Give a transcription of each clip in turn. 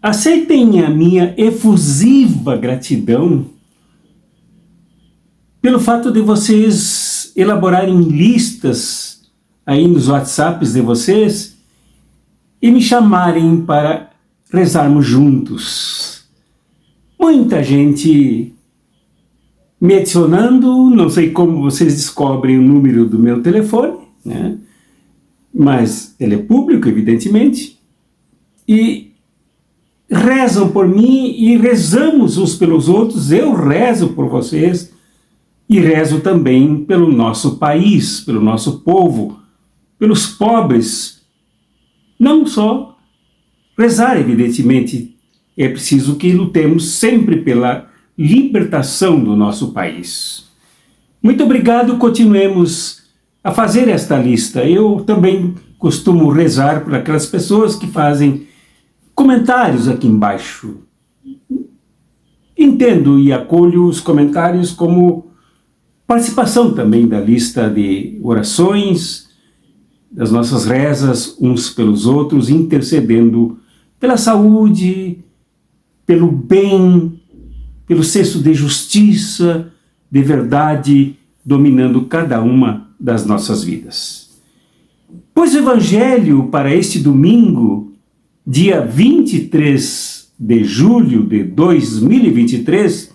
Aceitem a minha efusiva gratidão pelo fato de vocês elaborarem listas aí nos WhatsApps de vocês e me chamarem para rezarmos juntos. Muita gente me adicionando, não sei como vocês descobrem o número do meu telefone, né? Mas ele é público, evidentemente, e rezam por mim e rezamos uns pelos outros. Eu rezo por vocês e rezo também pelo nosso país, pelo nosso povo, pelos pobres. Não só rezar, evidentemente, é preciso que lutemos sempre pela libertação do nosso país. Muito obrigado, continuemos a fazer esta lista. Eu também costumo rezar por aquelas pessoas que fazem comentários aqui embaixo. Entendo e acolho os comentários como participação também da lista de orações, das nossas rezas uns pelos outros, intercedendo pela saúde, pelo bem, pelo senso de justiça, de verdade, dominando cada uma das nossas vidas. Pois o Evangelho para este domingo, dia 23 de julho de 2023,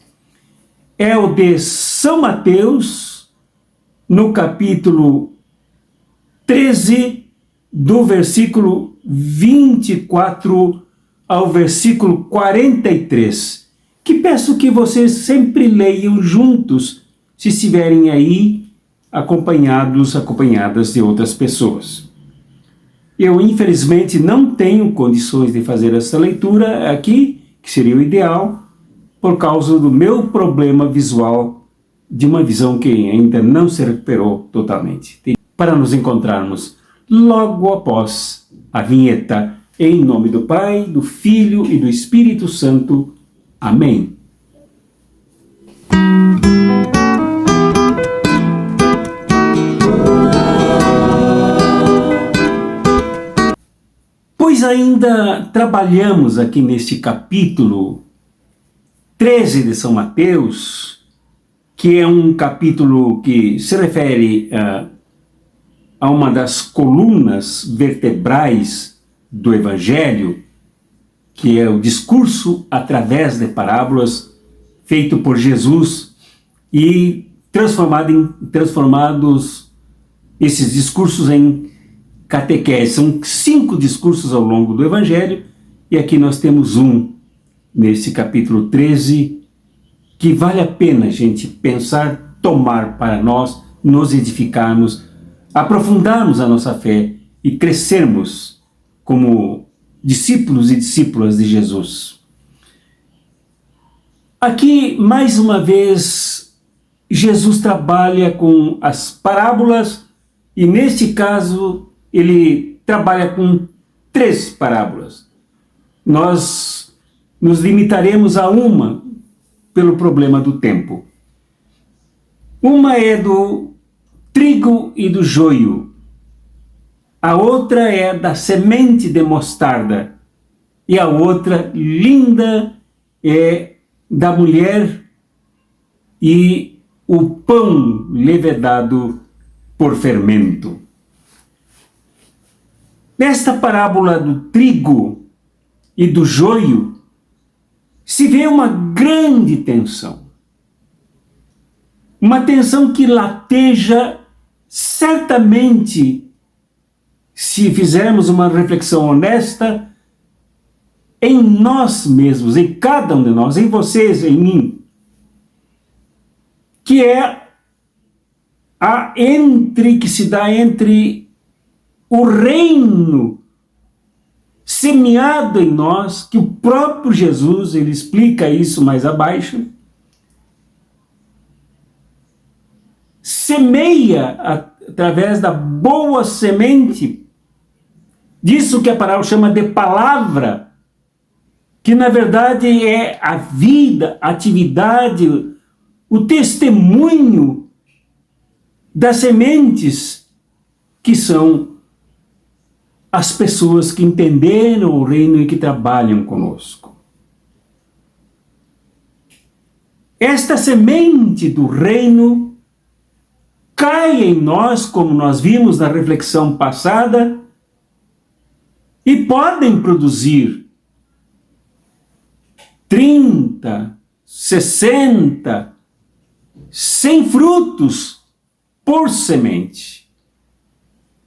é o de São Mateus, no capítulo 13, do versículo 24 ao versículo 43, que peço que vocês sempre leiam juntos, se estiverem aí acompanhadas de outras pessoas. Eu, infelizmente, não tenho condições de fazer essa leitura aqui, que seria o ideal, por causa do meu problema visual, de uma visão que ainda não se recuperou totalmente. Para nos encontrarmos logo após a vinheta, em nome do Pai, do Filho e do Espírito Santo. Amém. Pois ainda trabalhamos aqui neste capítulo 13 de São Mateus, que é um capítulo que se refere a uma das colunas vertebrais do Evangelho, que é o discurso através de parábolas feito por Jesus e transformados esses discursos em catequese. São 5 discursos ao longo do Evangelho e aqui nós temos um nesse capítulo 13 que vale a pena a gente pensar, tomar para nós, nos edificarmos, aprofundarmos a nossa fé e crescermos como discípulos e discípulas de Jesus. Aqui, mais uma vez, Jesus trabalha com as parábolas e, neste caso, ele trabalha com 3 parábolas. Nós nos limitaremos a uma pelo problema do tempo. Uma é do trigo e do joio. A outra é da semente de mostarda. E a outra, linda, é da mulher e o pão levedado por fermento. Nesta parábola do trigo e do joio, se vê uma grande tensão. Uma tensão que lateja certamente, se fizermos uma reflexão honesta, em nós mesmos, em cada um de nós, em vocês, em mim, que é que se dá entre o reino semeado em nós, que o próprio Jesus, ele explica isso mais abaixo, semeia através da boa semente, disso que a parábola chama de palavra, que na verdade é a vida, a atividade, o testemunho das sementes que são as pessoas que entenderam o reino e que trabalham conosco. Esta semente do reino cai em nós, como nós vimos na reflexão passada, e podem produzir 30, 60, 100 frutos por semente.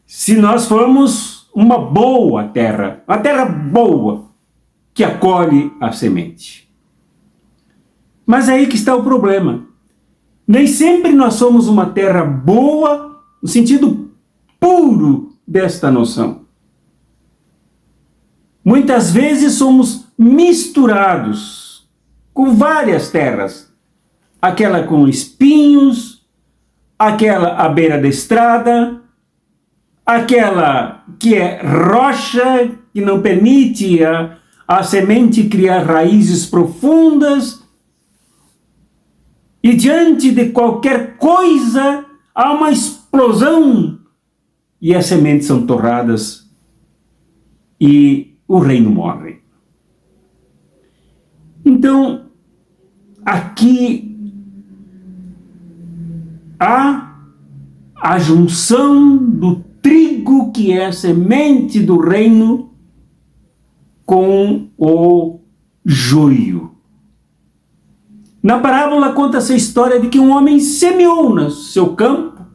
Se nós formos uma terra boa, que acolhe a semente. Mas é aí que está o problema. Nem sempre nós somos uma terra boa, no sentido puro desta noção. Muitas vezes somos misturados com várias terras. Aquela com espinhos, aquela à beira da estrada, aquela que é rocha, que não permite a semente criar raízes profundas. E diante de qualquer coisa, há uma explosão e as sementes são torradas e o reino morre. Então, aqui há a junção do trigo, que é a semente do reino, com o joio. Na parábola conta-se a história de que um homem semeou no seu campo,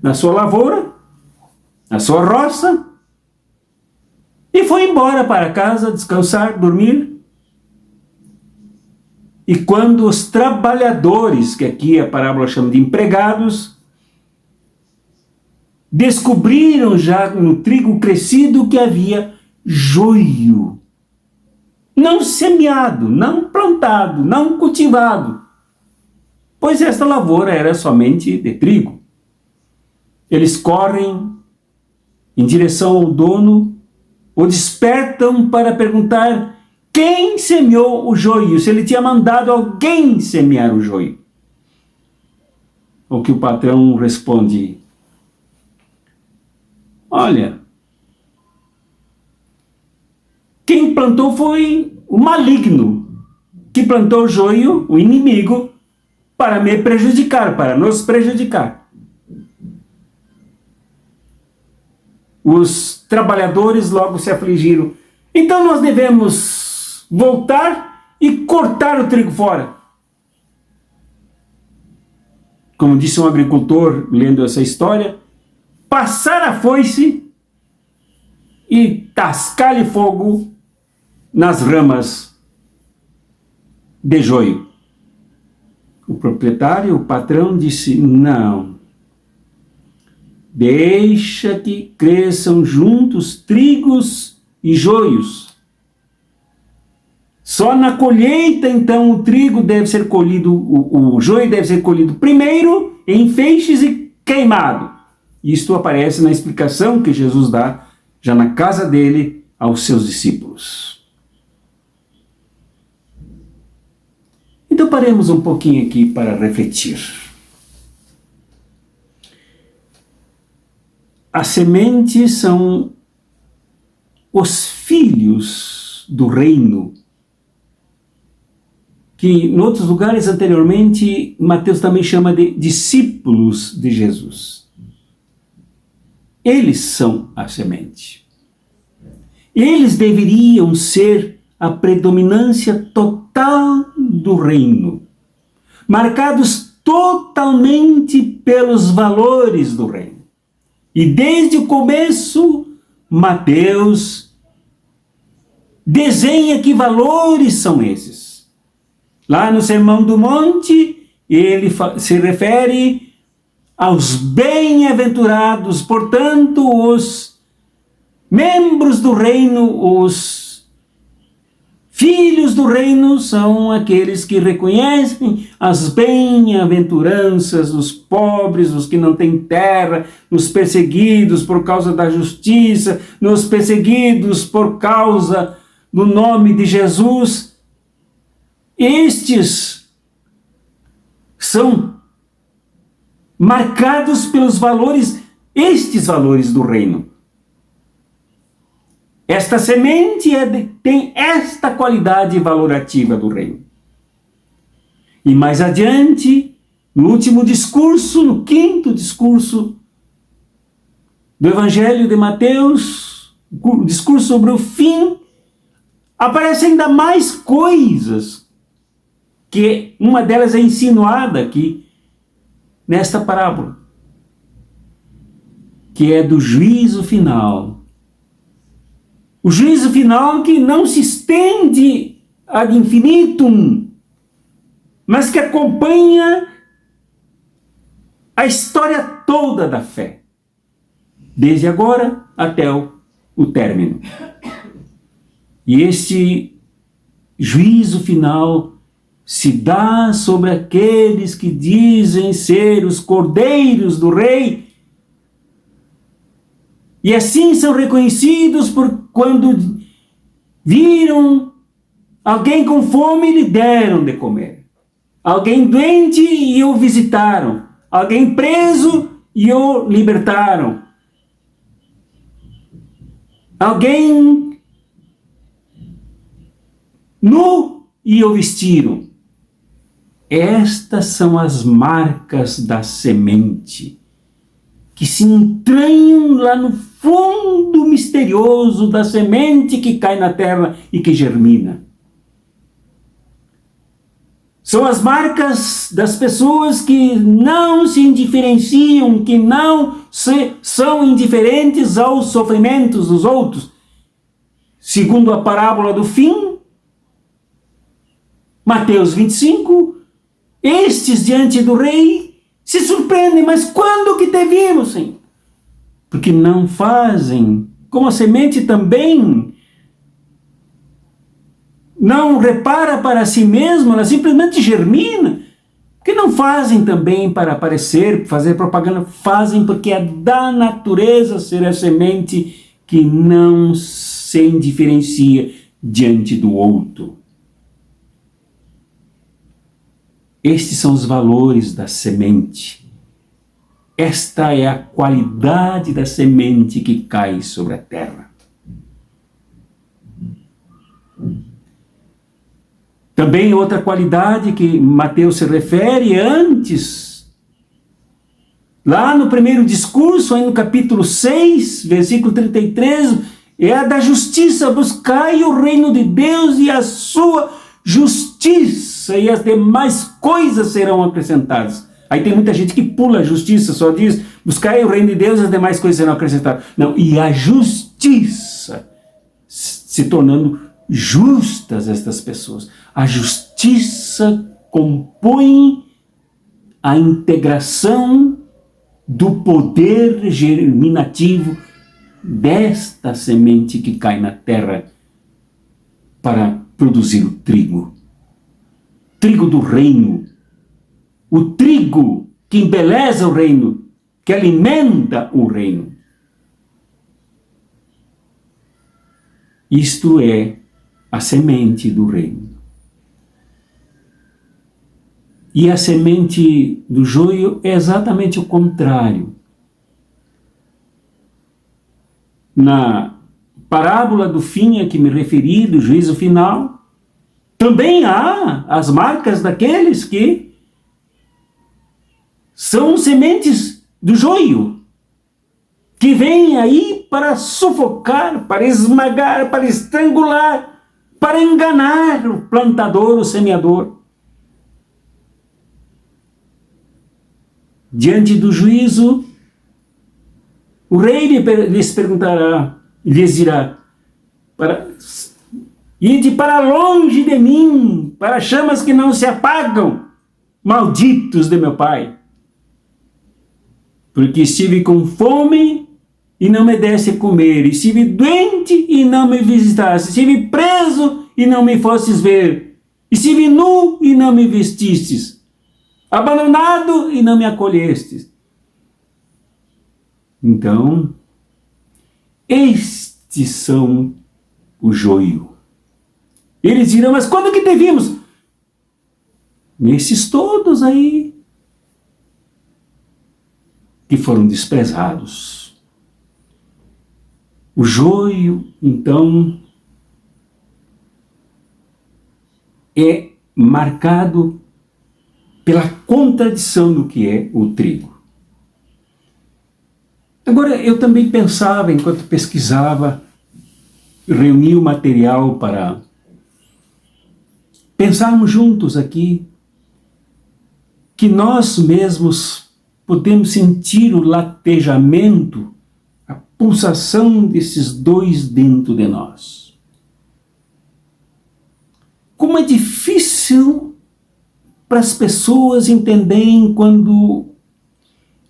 na sua lavoura, na sua roça, e foi embora para casa descansar, dormir. E quando os trabalhadores, que aqui a parábola chama de empregados, descobriram já no trigo crescido que havia joio. Não semeado, não plantado, não cultivado, pois esta lavoura era somente de trigo. Eles correm em direção ao dono, o despertam para perguntar quem semeou o joio, se ele tinha mandado alguém semear o joio. O que o patrão responde: olha, quem plantou foi o maligno, que plantou o joio, o inimigo, para me prejudicar, para nos prejudicar. Os trabalhadores logo se afligiram. Então nós devemos voltar e cortar o trigo fora. Como disse um agricultor, lendo essa história, passar a foice e tascar-lhe fogo nas ramas de joio. O proprietário, o patrão, disse: não, deixa que cresçam juntos trigos e joios. Só na colheita, então, o trigo deve ser colhido, o joio deve ser colhido primeiro em feixes e queimado. Isto aparece na explicação que Jesus dá já na casa dele aos seus discípulos. Então paremos um pouquinho aqui para refletir. As sementes são os filhos do reino, que em outros lugares anteriormente Mateus também chama de discípulos de Jesus. Eles são a semente. Eles deveriam ser a predominância total do reino, marcados totalmente pelos valores do reino. E desde o começo, Mateus desenha que valores são esses. Lá no Sermão do Monte, ele se refere aos bem-aventurados, portanto, os membros do reino, os filhos do reino são aqueles que reconhecem as bem-aventuranças dos pobres, dos que não têm terra, nos perseguidos por causa da justiça, nos perseguidos por causa do nome de Jesus. Estes são marcados pelos valores, estes valores do reino. Esta semente tem esta qualidade valorativa do reino. E mais adiante, no último discurso, no quinto discurso do Evangelho de Mateus, o discurso sobre o fim, aparecem ainda mais coisas, que uma delas é insinuada aqui, nesta parábola, que é do juízo final. O juízo final que não se estende ad infinitum, mas que acompanha a história toda da fé, desde agora até o término. E este juízo final se dá sobre aqueles que dizem ser os cordeiros do rei, e assim são reconhecidos por quando viram alguém com fome e lhe deram de comer, alguém doente e o visitaram, alguém preso e o libertaram, alguém nu e o vestiram. Estas são as marcas da semente, que se entranham lá no fundo misterioso da semente que cai na terra e que germina. São as marcas das pessoas que não se indiferenciam, que não são indiferentes aos sofrimentos dos outros. Segundo a parábola do fim, Mateus 25, estes diante do rei se surpreendem, mas quando que te vimos, Senhor? Porque não fazem, como a semente também não repara para si mesma, ela simplesmente germina. Porque não fazem também para aparecer, fazer propaganda, fazem porque é da natureza ser a semente que não se indiferencia diante do outro. Estes são os valores da semente. Esta é a qualidade da semente que cai sobre a terra. Também outra qualidade que Mateus se refere antes, lá no primeiro discurso, aí no capítulo 6, versículo 33, é a da justiça. Buscai o reino de Deus e a sua justiça, e as demais coisas serão acrescentadas. Aí tem muita gente que pula a justiça, só diz, buscai o reino de Deus e as demais coisas serão acrescentadas. Não, e a justiça, se tornando justas estas pessoas. A justiça compõe a integração do poder germinativo desta semente que cai na terra para produzir o trigo do reino, o trigo que embeleza o reino, que alimenta o reino. Isto é a semente do reino. E a semente do joio é exatamente o contrário. Na parábola do fim a que me referi, do juízo final, também há as marcas daqueles que são sementes do joio, que vêm aí para sufocar, para esmagar, para estrangular, para enganar o plantador, o semeador. Diante do juízo, o rei lhes perguntará, lhes dirá, ide para longe de mim, para chamas que não se apagam, malditos de meu pai. Porque estive com fome e não me desse a comer, estive doente e não me visitaste, estive preso e não me fostes ver, estive nu e não me vestistes, abandonado e não me acolhestes. Então, estes são o joio. Eles dirão, mas quando que te vimos? Nesses todos aí, que foram desprezados. O joio, então, é marcado pela contradição do que é o trigo. Agora, eu também pensava, enquanto pesquisava, reuni o material para pensarmos juntos aqui, que nós mesmos podemos sentir o latejamento, a pulsação desses dois dentro de nós. Como é difícil para as pessoas entenderem quando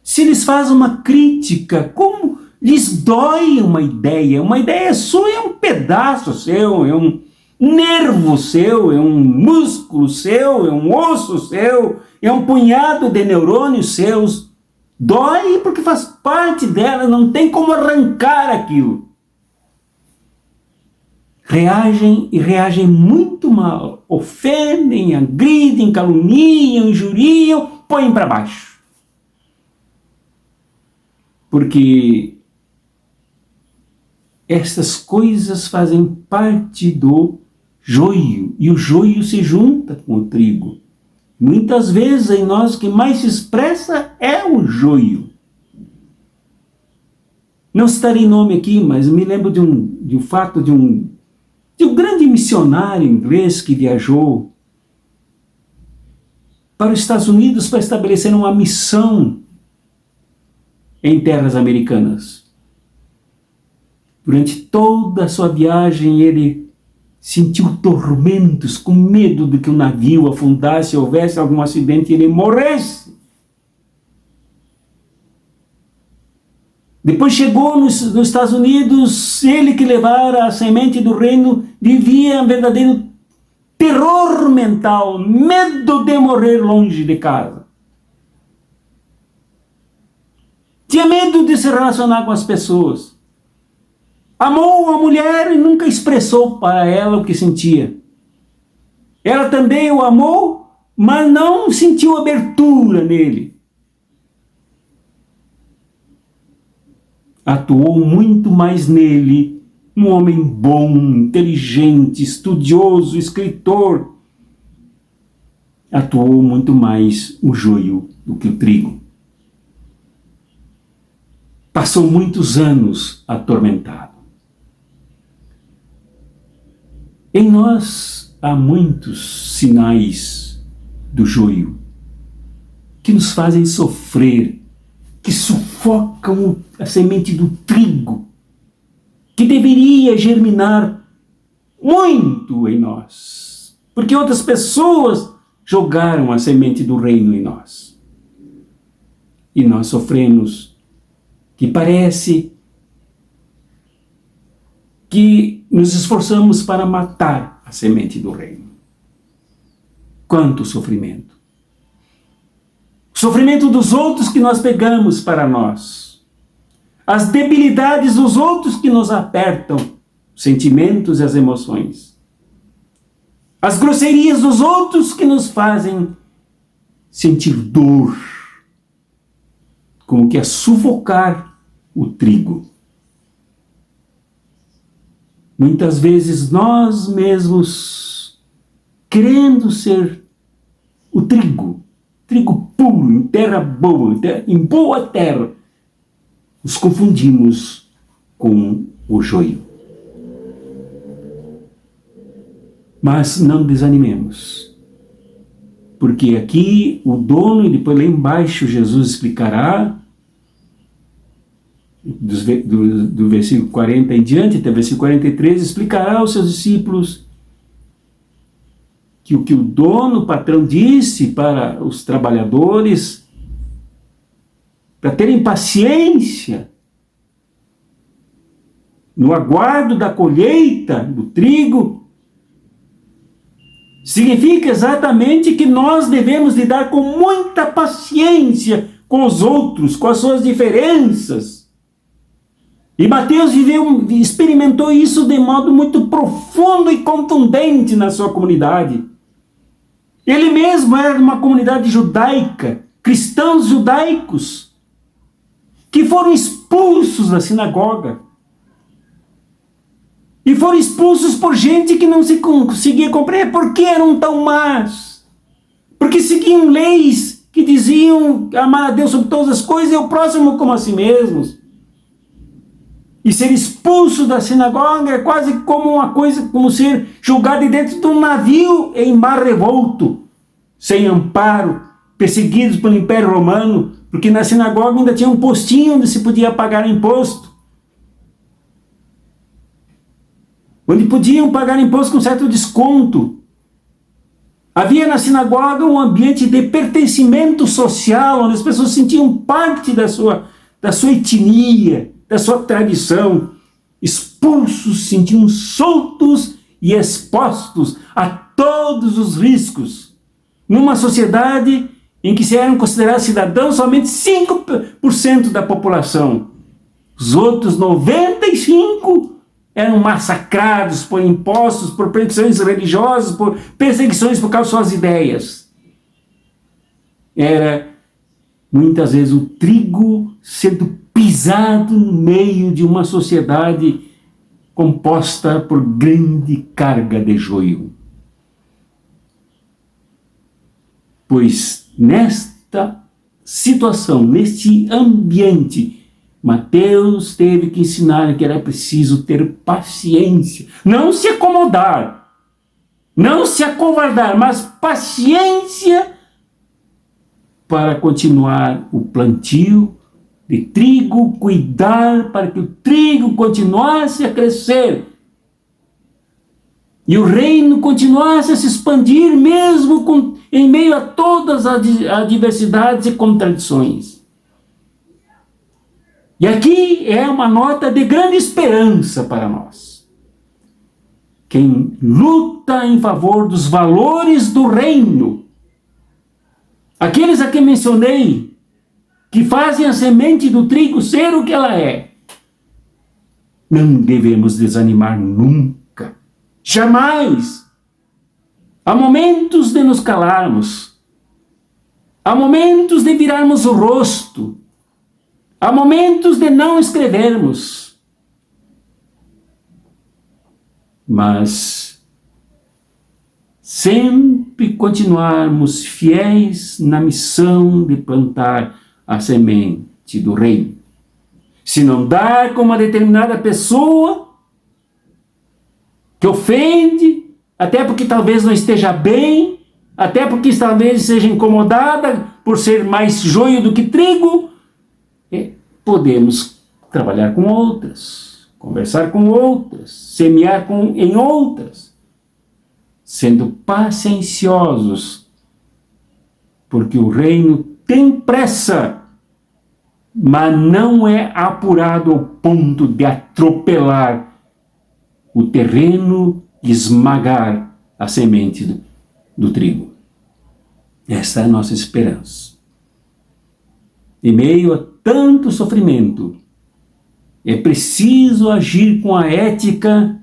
se lhes faz uma crítica, como lhes dói uma ideia sua é um pedaço seu, é um nervo seu, é um músculo seu, é um osso seu, é um punhado de neurônios seus. Dói porque faz parte dela, não tem como arrancar aquilo. Reagem e reagem muito mal, ofendem, agridem, caluniam, injuriam, põem para baixo. Porque estas coisas fazem parte do joio, e o joio se junta com o trigo. Muitas vezes em nós o que mais se expressa é o joio. Não citarei nome aqui, mas me lembro de um fato de um grande missionário inglês que viajou para os Estados Unidos para estabelecer uma missão em terras americanas. Durante toda a sua viagem, ele sentiu tormentos, com medo de que o navio afundasse, houvesse algum acidente e ele morresse. Depois chegou nos Estados Unidos, ele que levara a semente do reino, vivia um verdadeiro terror mental, medo de morrer longe de casa. Tinha medo de se relacionar com as pessoas. Amou a mulher e nunca expressou para ela o que sentia. Ela também o amou, mas não sentiu abertura nele. Atuou muito mais nele, um homem bom, inteligente, estudioso, escritor. Atuou muito mais o joio do que o trigo. Passou muitos anos atormentado. Em nós há muitos sinais do joio que nos fazem sofrer, que sufocam a semente do trigo, que deveria germinar muito em nós, porque outras pessoas jogaram a semente do reino em nós. E nós sofremos, que parece que nos esforçamos para matar a semente do reino. Quanto sofrimento! O sofrimento dos outros que nós pegamos para nós. As debilidades dos outros que nos apertam, os sentimentos e as emoções. As grosserias dos outros que nos fazem sentir dor, como que a sufocar o trigo. Muitas vezes nós mesmos, querendo ser o trigo puro, em terra boa, em boa terra, nos confundimos com o joio. Mas não desanimemos, porque aqui o dono, e depois lá embaixo Jesus explicará, do versículo 40 em diante, até o versículo 43, explicará aos seus discípulos que o que o dono, o patrão, disse para os trabalhadores, para terem paciência no aguardo da colheita do trigo, significa exatamente que nós devemos lidar com muita paciência com os outros, com as suas diferenças. E Mateus experimentou isso de modo muito profundo e contundente na sua comunidade. Ele mesmo era de uma comunidade judaica, cristãos judaicos, que foram expulsos da sinagoga. E foram expulsos por gente que não se conseguia compreender. Por que eram tão más? Porque seguiam leis que diziam amar a Deus sobre todas as coisas e o próximo como a si mesmos. E ser expulso da sinagoga é quase como uma coisa, como ser jogado dentro de um navio em mar revolto, sem amparo, perseguidos pelo Império Romano, porque na sinagoga ainda tinha um postinho onde se podia pagar imposto. Onde podiam pagar imposto com certo desconto. Havia na sinagoga um ambiente de pertencimento social, onde as pessoas sentiam parte da sua etnia, da sua tradição. Expulsos, se sentiam soltos e expostos a todos os riscos. Numa sociedade em que se eram considerados cidadãos somente 5% da população. Os outros 95% eram massacrados por impostos, por perseguições religiosas, por perseguições por causa de suas ideias. Era, muitas vezes, o trigo sendo pisado no meio de uma sociedade composta por grande carga de joio. Pois nesta situação, neste ambiente, Mateus teve que ensinar que era preciso ter paciência, não se acomodar, não se acovardar, mas paciência para continuar o plantio de trigo, cuidar para que o trigo continuasse a crescer e o reino continuasse a se expandir mesmo em meio a todas as adversidades e contradições. E aqui é uma nota de grande esperança para nós. Quem luta em favor dos valores do reino, aqueles a quem mencionei, que fazem a semente do trigo ser o que ela é, não devemos desanimar nunca, jamais. Há momentos de nos calarmos, há momentos de virarmos o rosto, há momentos de não escrevermos, mas sempre continuarmos fiéis na missão de plantar a semente do reino. Se não dar com uma determinada pessoa que ofende, até porque talvez não esteja bem, até porque talvez seja incomodada por ser mais joio do que trigo, podemos trabalhar com outras, conversar com outras, semear em outras, sendo pacienciosos, porque o reino tem pressa, mas não é apurado ao ponto de atropelar o terreno e esmagar a semente do trigo. Esta é a nossa esperança. Em meio a tanto sofrimento, é preciso agir com a ética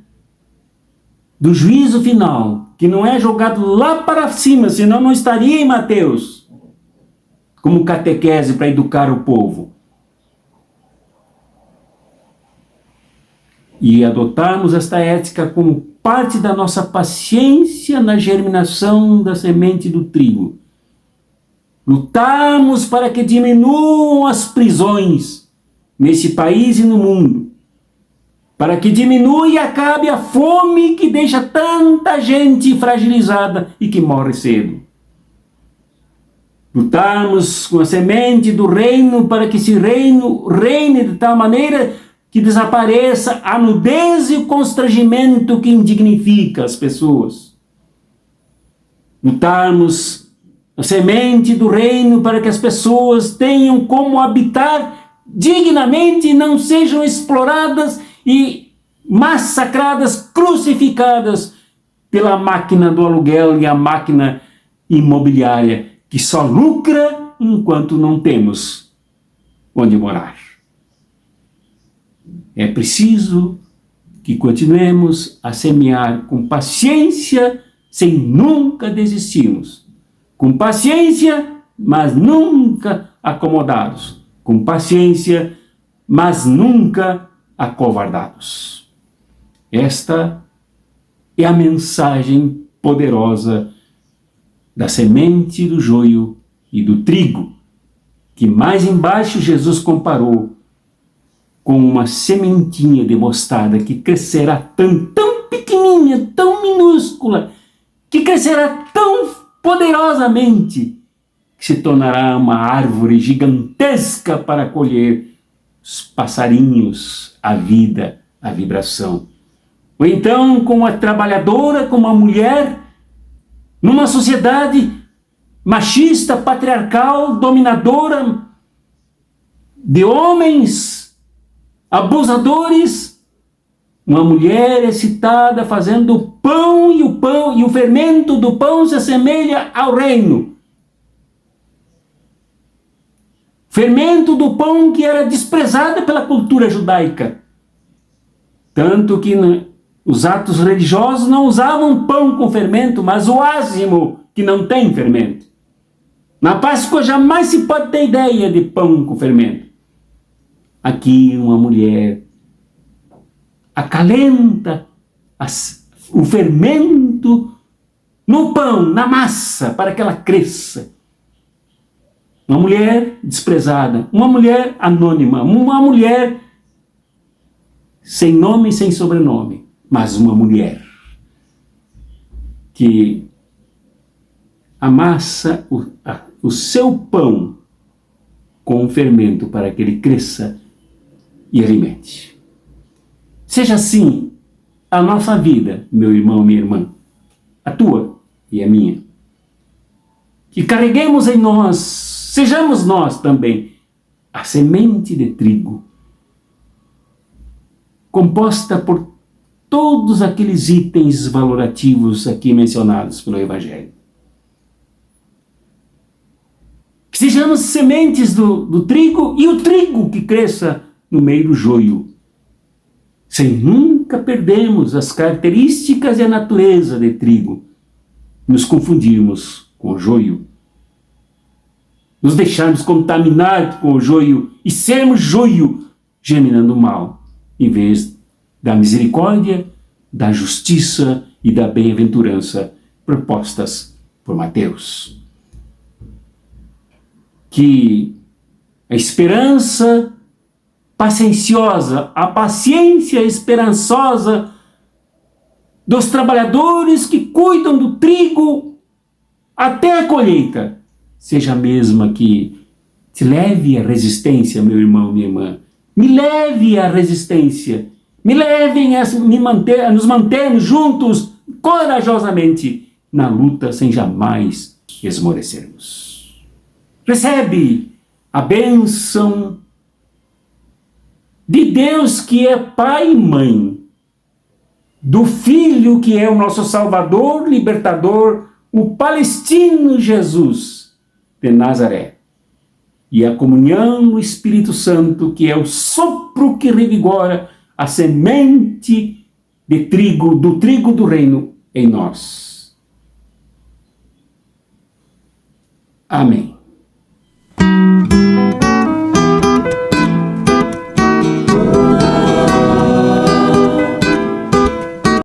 do juízo final, que não é jogado lá para cima, senão não estaria em Mateus, como catequese para educar o povo. E adotarmos esta ética como parte da nossa paciência na germinação da semente do trigo. Lutarmos para que diminuam as prisões nesse país e no mundo, para que diminua e acabe a fome que deixa tanta gente fragilizada e que morre cedo. Lutarmos com a semente do reino para que esse reino reine de tal maneira que desapareça a nudez e o constrangimento que indignifica as pessoas. Lutarmos a semente do reino para que as pessoas tenham como habitar dignamente e não sejam exploradas e massacradas, crucificadas pela máquina do aluguel e a máquina imobiliária que só lucra enquanto não temos onde morar. É preciso que continuemos a semear com paciência, sem nunca desistirmos. Com paciência, mas nunca acomodados. Com paciência, mas nunca acovardados. Esta é a mensagem poderosa da semente do joio e do trigo, que mais embaixo Jesus comparou com uma sementinha de mostarda que crescerá tão pequenininha, tão minúscula, que crescerá tão poderosamente, que se tornará uma árvore gigantesca para colher os passarinhos, a vida, a vibração. Ou então, com a trabalhadora, com uma mulher, numa sociedade machista, patriarcal, dominadora, de homens abusadores, uma mulher excitada fazendo pão, e o fermento do pão se assemelha ao reino. Fermento do pão que era desprezado pela cultura judaica. Tanto que os atos religiosos não usavam pão com fermento, mas o ázimo, que não tem fermento. Na Páscoa jamais se pode ter ideia de pão com fermento. Aqui uma mulher acalenta o fermento no pão, na massa, para que ela cresça. Uma mulher desprezada, uma mulher anônima, uma mulher sem nome e sem sobrenome, mas uma mulher que amassa o seu pão com o fermento para que ele cresça e alimente. Seja assim a nossa vida, meu irmão, minha irmã, a tua e a minha. Que carreguemos em nós, sejamos nós também, a semente de trigo, composta por todos aqueles itens valorativos aqui mencionados pelo Evangelho. Que sejamos sementes do trigo, e o trigo que cresça no meio do joio, sem nunca perdermos as características e a natureza de trigo, nos confundirmos com o joio, nos deixarmos contaminar com o joio e sermos joio germinando o mal, em vez da misericórdia, da justiça e da bem-aventurança propostas por Mateus. Que a esperança pacienciosa, a paciência esperançosa dos trabalhadores que cuidam do trigo até a colheita seja a mesma que te leve à resistência, meu irmão, minha irmã. Me leve à resistência. Me levem a nos mantermos juntos corajosamente na luta sem jamais esmorecermos. Recebe a bênção de Deus que é Pai e Mãe, do Filho que é o nosso Salvador, Libertador, o palestino Jesus de Nazaré, e a comunhão do Espírito Santo, que é o sopro que revigora a semente de trigo, do trigo do reino em nós. Amém.